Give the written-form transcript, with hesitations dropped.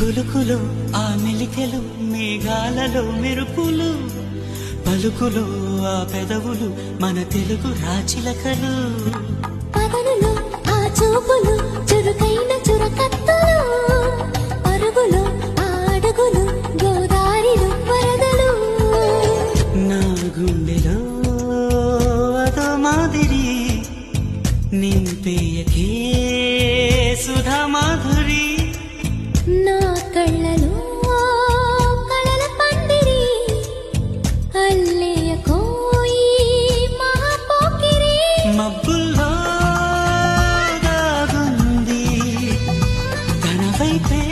కులుకులు ఆ మెలికెలు మేఘాలలో మెరుపులు పలుకులు ఆ పెదవులు మన తెలుగు రాచిలకలు పదనులు ఆ చూపులు చురుకైన చురకత్తులు పరుగులు ఆ అడుగులు గోదారిలు వరదలు నా గుండెలో అదో మాదిరి నింపేయకే సుధా మాధురి నా కళ్ళలో కళల పందిరి అల్లేయ కోయి మహాపోకిరి మబ్బుల్లో దాగుంది తన వైపే